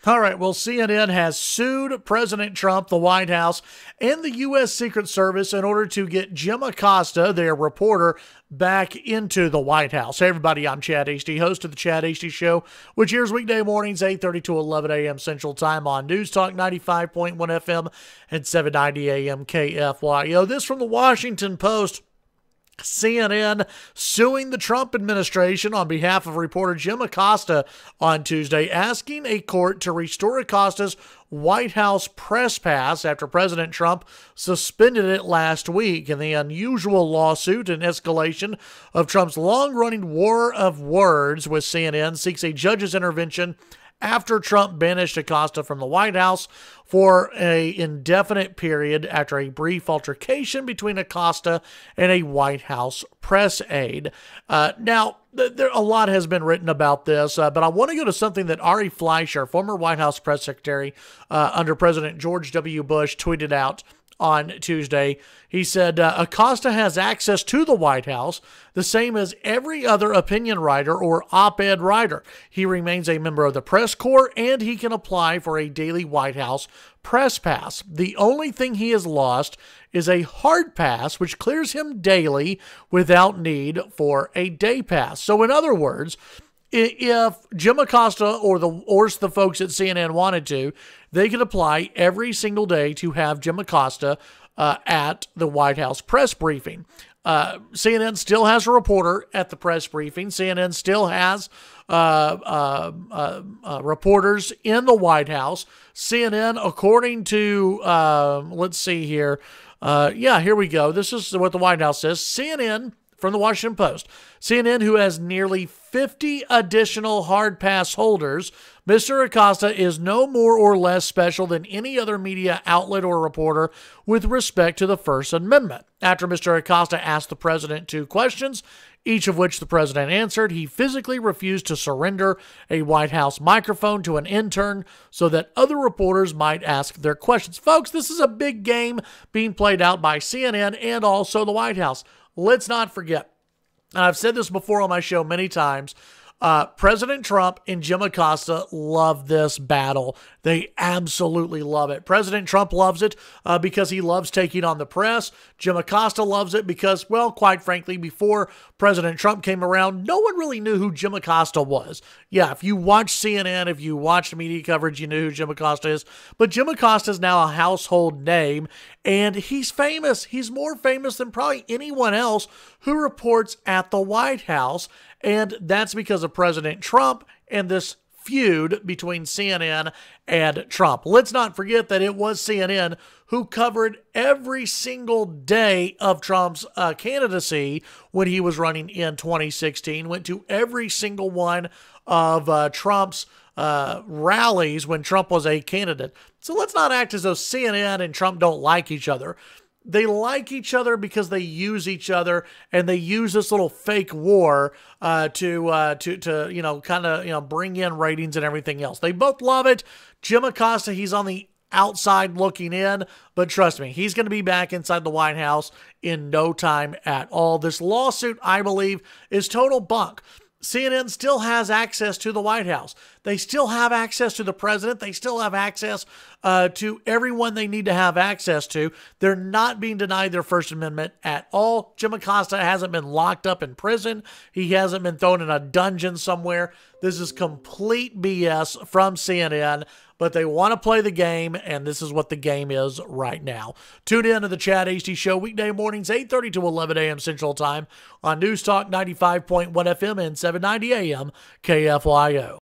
All right, well, CNN has sued President Trump, the White House, and the U.S. Secret Service in order to get Jim Acosta, their reporter, back into the White House. Hey, everybody, I'm Chad Hasty, host of the Chad Hasty Show, which airs weekday mornings, 8:30 to 11 a.m. Central Time on News Talk 95.1 FM and 790 a.m. KFYO. This from the Washington Post. CNN suing the Trump administration on behalf of reporter Jim Acosta on Tuesday, asking a court to restore Acosta's White House press pass after President Trump suspended it last week. In the unusual lawsuit and escalation of Trump's long-running war of words with CNN, seeks a judge's intervention after Trump banished Acosta from the White House for an indefinite period after a brief altercation between Acosta and a White House press aide. Now, a lot has been written about this, but I want to go to something that Ari Fleischer, former White House press secretary under President George W. Bush, tweeted out on Tuesday. He said, Acosta has access to the White House, the same as every other opinion writer or op-ed writer. He remains a member of the press corps, and he can apply for a daily White House press pass. The only thing he has lost is a hard pass, which clears him daily without need for a day pass. So in other words, if Jim Acosta or the folks at CNN wanted to, they could apply every single day to have Jim Acosta at the White House press briefing. CNN still has a reporter at the press briefing. CNN still has reporters in the White House. CNN, according to, let's see here. Here we go. This is what the White House says. CNN, from the Washington Post, CNN, who has nearly 50 additional hard pass holders, Mr. Acosta is no more or less special than any other media outlet or reporter with respect to the First Amendment. After Mr. Acosta asked the president 2 questions, each of which the president answered, he physically refused to surrender a White House microphone to an intern so that other reporters might ask their questions. Folks, this is a big game being played out by CNN and also the White House. Let's not forget, and I've said this before on my show many times, President Trump and Jim Acosta love this battle. They absolutely love it. President Trump loves it because he loves taking on the press. Jim Acosta loves it because, well, quite frankly, before President Trump came around, no one really knew who Jim Acosta was. Yeah, if you watch CNN, if you watch media coverage, you knew who Jim Acosta is. But Jim Acosta is now a household name, and he's famous. He's more famous than probably anyone else who reports at the White House. And that's because of President Trump and this feud between CNN and Trump. Let's not forget that it was CNN who covered every single day of Trump's candidacy when he was running in 2016, went to every single one of Trump's rallies when Trump was a candidate. So let's not act as though CNN and Trump don't like each other. They like each other because they use each other, and they use this little fake war to bring in ratings and everything else. They both love it. Jim Acosta, he's on the outside looking in, but trust me, he's going to be back inside the White House in no time at all. This lawsuit, I believe, is total bunk. CNN still has access to the White House. They still have access to the president. They still have access to everyone they need to have access to. They're not being denied their First Amendment at all. Jim Acosta hasn't been locked up in prison. He hasn't been thrown in a dungeon somewhere. This is complete BS from CNN, but they want to play the game, and this is what the game is right now. Tune in to the Chad Hasty Show weekday mornings, 8:30 to 11 a.m. Central Time on News Talk 95.1 FM and 790 a.m. KFYO.